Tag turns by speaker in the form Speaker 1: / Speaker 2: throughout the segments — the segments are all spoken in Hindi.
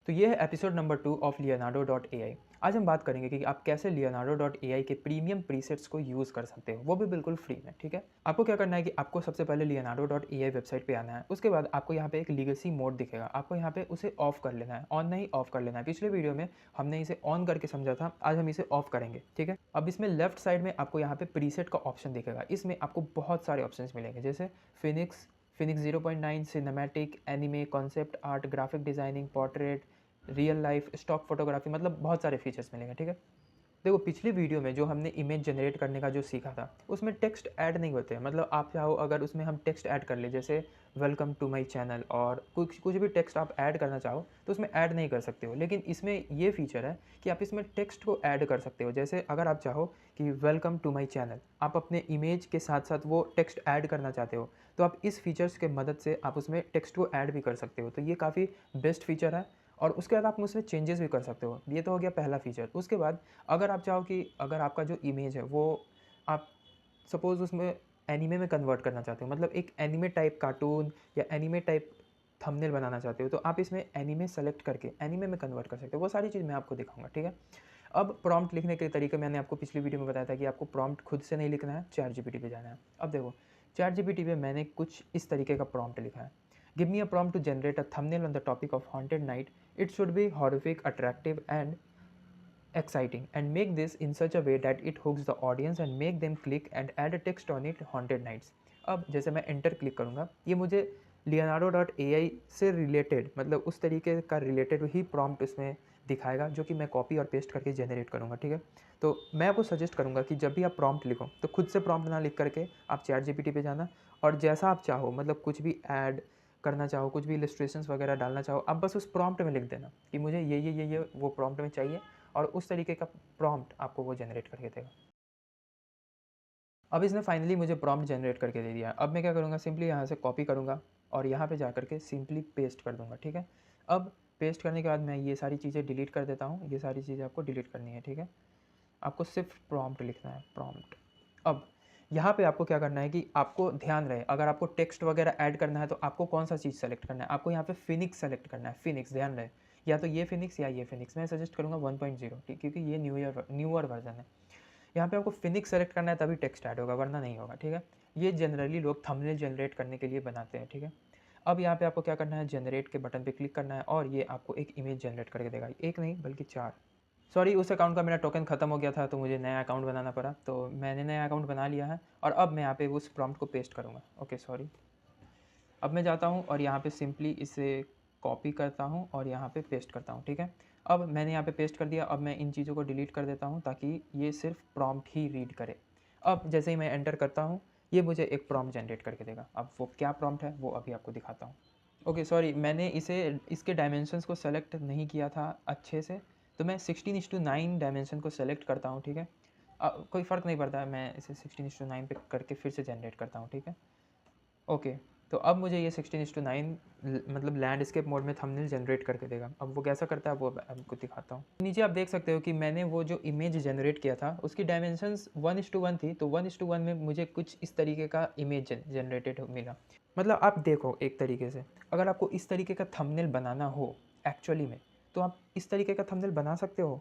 Speaker 1: तो ये है एपिसोड नंबर 2 ऑफ Leonardo.ai। आज हम बात करेंगे कि आप कैसे Leonardo.ai के प्रीमियम प्रीसेट्स को यूज़ कर सकते हो, वो भी बिल्कुल फ्री में। ठीक है, आपको क्या करना है कि आपको सबसे पहले Leonardo.ai वेबसाइट पे आना है। उसके बाद आपको यहाँ पे एक लीगेसी मोड दिखेगा, आपको यहाँ पे उसे ऑफ कर लेना है, ऑन नहीं ऑफ कर लेना है। पिछले वीडियो में हमने इसे ऑन करके समझा था, आज हम इसे ऑफ करेंगे। ठीक है, अब इसमें लेफ्ट साइड में आपको यहाँ पे प्रीसेट का ऑप्शन दिखेगा। इसमें आपको बहुत सारे ऑप्शन मिलेंगे, जैसे Phoenix 0.9, cinematic, anime, concept art, graphic designing, portrait, real life, stock photography, मतलब बहुत सारे फीचर्स मिलेंगे। ठीक है, देखो पिछली वीडियो में जो हमने इमेज जनरेट करने का जो सीखा था, उसमें टेक्स्ट ऐड नहीं होते हैं। मतलब आप चाहो अगर उसमें हम टेक्स्ट ऐड कर ले, जैसे वेलकम टू माय चैनल, और कुछ कुछ भी टेक्स्ट आप ऐड करना चाहो तो उसमें ऐड नहीं कर सकते हो। लेकिन इसमें ये फीचर है कि आप इसमें टेक्स्ट को ऐड कर सकते हो। जैसे अगर आप चाहो कि वेलकम टू माय चैनल, आप अपने इमेज के साथ साथ वो टेक्स्ट ऐड करना चाहते हो, तो आप इस फीचर्स के मदद से आप उसमें टेक्स्ट को ऐड भी कर सकते हो। तो ये काफ़ी बेस्ट फीचर है, और उसके बाद आप उसमें चेंजेस भी कर सकते हो। ये तो हो गया पहला फीचर। उसके बाद अगर आप चाहो कि अगर आपका जो इमेज है वो आप सपोज़ उसमें एनीमे में कन्वर्ट करना चाहते हो, मतलब एक एनीमे टाइप कार्टून या एनीमे टाइप थंबनेल बनाना चाहते हो, तो आप इसमें एनीमे सेलेक्ट करके एनीमे में कन्वर्ट कर सकते हो। वो सारी चीज़ मैं आपको दिखाऊंगा। ठीक है, अब प्रॉम्प्ट लिखने के तरीके मैंने आपको पिछली वीडियो में बताया था कि आपको प्रॉम्प्ट खुद से नहीं लिखना है, चैट जीपीटी पे जाना है। अब देखो चैट जीपीटी पे मैंने कुछ इस तरीके का प्रॉम्प्ट लिखा है। Give me a prompt to generate a thumbnail on the topic of haunted night. It should be horrific, attractive, and exciting, and make this in such a way that it hooks the audience and make them click and add a text on it, haunted nights। अब जैसे मैं एंटर क्लिक करूँगा, ये मुझे Leonardo.ai से रिलेटेड, मतलब उस तरीके का रिलेटेड ही प्रॉम्प्ट इसमें दिखाएगा, जो कि मैं कॉपी और पेस्ट करके जनरेट करूँगा। ठीक है, तो मैं आपको सजेस्ट करूँगा कि जब भी आप प्रॉम्प्ट लिखो तो खुद से प्रॉम्प्ट ना लिख करके आप चैट जीपीटी पे जाना, और जैसा आप चाहो, मतलब कुछ भी ऐड करना चाहो, कुछ भी इलस्ट्रेशंस वगैरह डालना चाहो, आप बस उस प्रॉम्प्ट में लिख देना कि मुझे ये वो प्रॉम्प्ट में चाहिए, और उस तरीके का प्रॉम्प्ट आपको वो जनरेट करके देगा। अब इसने फाइनली मुझे प्रॉम्प्ट जनरेट करके दे दिया। अब मैं क्या करूँगा, सिंपली यहाँ से कॉपी करूँगा और यहाँ पे जा करके सिंपली पेस्ट कर दूँगा। ठीक है, अब पेस्ट करने के बाद मैं ये सारी चीज़ें डिलीट कर देता हूँ। ये सारी चीज़ें आपको डिलीट करनी है। ठीक है, आपको सिर्फ प्रॉम्प्ट लिखना है, प्रॉम्प्ट। अब यहाँ पे आपको क्या करना है कि आपको ध्यान रहे, अगर आपको टेक्स्ट वगैरह ऐड करना है तो आपको कौन सा चीज़ सेलेक्ट करना है, आपको यहाँ पे फिनिक्स सेलेक्ट करना है। फिनिक्स, ध्यान रहे, या तो ये फिनिक्स या ये फिनिक्स। मैं सजेस्ट करूँगा 1.0, ठीक, क्योंकि ये न्यूअर वर्जन है। यहाँ पे आपको फिनिक्स सेलेक्ट करना है तभी टेक्स्ट ऐड होगा, वरना नहीं होगा। ठीक है, ये जनरली लोग थंबनेल जनरेट करने के लिए बनाते हैं। ठीक है, अब यहाँ पे आपको क्या करना है, जनरेट के बटन पे क्लिक करना है और ये आपको एक इमेज जनरेट करके देगा, एक नहीं बल्कि 4। सॉरी, उस अकाउंट का मेरा टोकन ख़त्म हो गया था तो मुझे नया अकाउंट बनाना पड़ा, तो मैंने नया अकाउंट बना लिया है। और अब मैं यहाँ पे उस प्रॉम्प्ट को पेस्ट करूँगा। ओके सॉरी, अब मैं जाता हूँ और यहाँ पे सिंपली इसे कॉपी करता हूँ और यहाँ पे पेस्ट करता हूँ। ठीक है, अब मैंने यहाँ पे पेस्ट कर दिया। अब मैं इन चीज़ों को डिलीट कर देता हूँ ताकि ये सिर्फ प्रॉम्प्ट ही रीड करे। अब जैसे ही मैं एंटर करता हूँ, ये मुझे एक प्रॉम्प्ट जनरेट करके देगा। अब वो क्या प्रॉम्प्ट है वो अभी आपको दिखाता हूँ। ओके सॉरी, मैंने इसके डायमेंशंस को सेलेक्ट नहीं किया था अच्छे से, तो मैं 16:9 डायमेंशन को सेलेक्ट करता हूँ। ठीक है, कोई फ़र्क नहीं पड़ता है, मैं इसे 16:9 पे करके फिर से जनरेट करता हूँ। ठीक है, ओके, तो अब मुझे ये 16:9 मतलब लैंडस्केप मोड में थंबनेल जनरेट करके देगा। अब वो कैसा करता है वो आपको दिखाता हूँ। नीचे आप देख सकते हो कि मैंने वो जो इमेज जनरेट किया था उसकी डायमेंशंस 1:1 थी, तो 1:1 में मुझे कुछ इस तरीके का इमेज जनरेटेड मिला। मतलब आप देखो, एक तरीके से अगर आपको इस तरीके का थंबनेल बनाना हो एक्चुअली में, तो आप इस तरीके का थंबनेल बना सकते हो।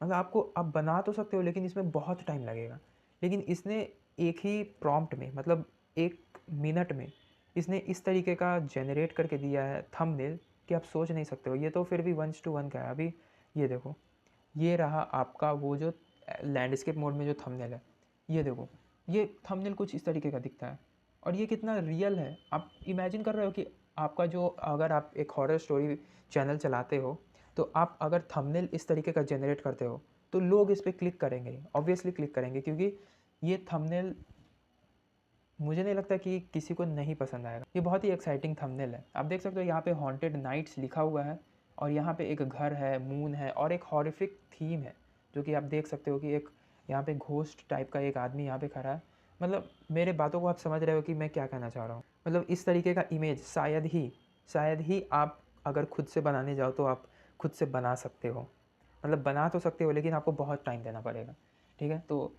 Speaker 1: मतलब आपको आप बना तो सकते हो, लेकिन इसमें बहुत टाइम लगेगा। लेकिन इसने एक ही प्रॉम्प्ट में, मतलब 1 मिनट में इसने इस तरीके का जनरेट करके दिया है थंबनेल कि आप सोच नहीं सकते हो। ये तो फिर भी 1:1 का है। अभी ये देखो, ये रहा आपका वो जो लैंडस्केप मोड में जो थंबनेल है। ये देखो, ये थंबनेल कुछ इस तरीके का दिखता है, और ये कितना रियल है। आप इमेजिन कर रहे हो कि आपका जो, अगर आप एक हॉरर स्टोरी चैनल चलाते हो, तो आप अगर थंबनेल इस तरीके का जनरेट करते हो तो लोग इस पर क्लिक करेंगे, ऑब्वियसली क्लिक करेंगे, क्योंकि ये थंबनेल मुझे नहीं लगता कि किसी को नहीं पसंद आएगा। ये बहुत ही एक्साइटिंग थंबनेल है। आप देख सकते हो यहाँ पे हॉन्टेड नाइट्स लिखा हुआ है, और यहाँ पे एक घर है, मून है, और एक हॉरिफिक थीम है, जो कि आप देख सकते हो कि एक यहाँ पे घोस्ट टाइप का एक आदमी यहाँ पे खड़ा है। मतलब मेरे बातों को आप समझ रहे हो कि मैं क्या कहना चाह रहा हूँ। मतलब इस तरीके का इमेज शायद ही आप अगर खुद से बनाने जाओ तो आप खुद से बना सकते हो। मतलब बना तो सकते हो, लेकिन आपको बहुत टाइम देना पड़ेगा। ठीक है, तो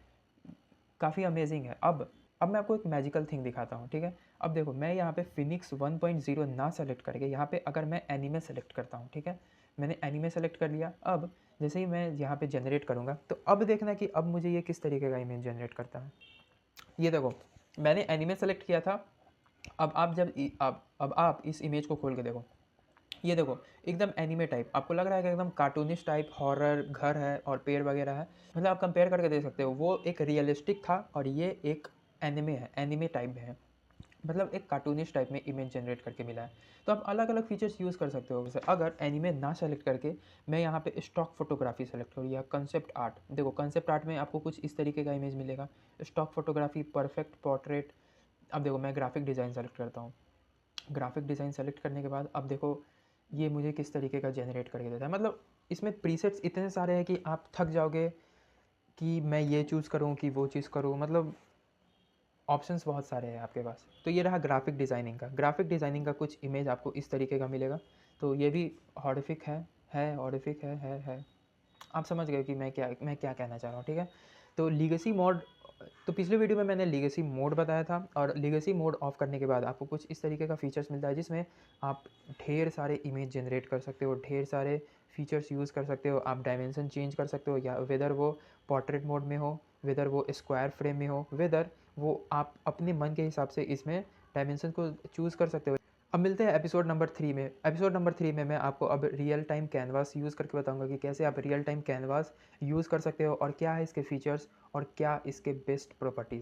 Speaker 1: काफ़ी अमेजिंग है। अब मैं आपको एक मैजिकल थिंग दिखाता हूँ। ठीक है, अब देखो, मैं यहाँ पे फिनिक्स 1.0 ना सेलेक्ट करके यहाँ पे अगर मैं एनीमे सेलेक्ट करता हूँ, ठीक है, मैंने एनीमे सेलेक्ट कर लिया। अब जैसे ही मैं यहाँ पे जनरेट करूँगा तो अब देखना कि अब मुझे ये किस तरीके का इमेज जनरेट करता है। ये देखो, मैंने एनीमे सेलेक्ट किया था। अब आप जब अब आप इस इमेज को खोल के देखो, ये देखो एकदम एनीमे टाइप आपको लग रहा है कि एकदम कार्टूनिश टाइप हॉरर घर है और पेड़ वगैरह है। मतलब आप कंपेयर करके देख सकते हो, वो एक रियलिस्टिक था और ये एक एनिमे है, एनिमे टाइप में है। मतलब एक कार्टूनिश टाइप में इमेज जनरेट करके मिला है। तो आप अलग अलग फीचर्स यूज़ कर सकते हो। जैसे अगर एनिमे ना सेलेक्ट करके मैं यहाँ पे स्टॉक फोटोग्राफी सेलेक्ट करूँ या कंसेप्ट आर्ट, देखो कंसेप्ट आर्ट में आपको कुछ इस तरीके का इमेज मिलेगा। Stock photography, perfect portrait. अब देखो मैं ग्राफिक डिज़ाइन सेलेक्ट करता हूँ। ग्राफिक डिज़ाइन सेलेक्ट करने के बाद अब देखो ये मुझे किस तरीके का जनरेट करके देता है। मतलब इसमें प्रीसेट्स इतने सारे हैं कि आप थक जाओगे कि मैं ये चूज़ करूँ कि वो चीज़ करूँ। मतलब ऑप्शंस बहुत सारे हैं आपके पास। तो ये रहा ग्राफिक डिज़ाइनिंग का। ग्राफिक डिज़ाइनिंग का कुछ इमेज आपको इस तरीके का मिलेगा। तो ये भी हॉरिफिक है हॉरिफिक है। आप समझ गए कि मैं क्या कहना चाह रहा हूँ, ठीक है। तो लीगेसी मोड, तो पिछले वीडियो में मैंने लीगेसी मोड बताया था और लीगेसी मोड ऑफ करने के बाद आपको कुछ इस तरीके का फीचर्स मिलता है जिसमें आप ढेर सारे इमेज जनरेट कर सकते हो, ढेर सारे फीचर्स यूज़ कर सकते हो। आप डायमेंशन चेंज कर सकते हो, या वेदर वो पोर्ट्रेट मोड में हो, वेदर वो स्क्वायर फ्रेम में हो, वेदर वो आप अपने मन के हिसाब से इसमें डायमेंशन को चूज़ कर सकते हो। अब मिलते हैं एपिसोड नंबर 3 में। एपिसोड नंबर 3 में मैं आपको अब रियल टाइम कैनवास यूज़ करके बताऊंगा कि कैसे आप रियल टाइम कैनवास यूज़ कर सकते हो और क्या है इसके फीचर्स और क्या इसके बेस्ट प्रॉपर्टीज़।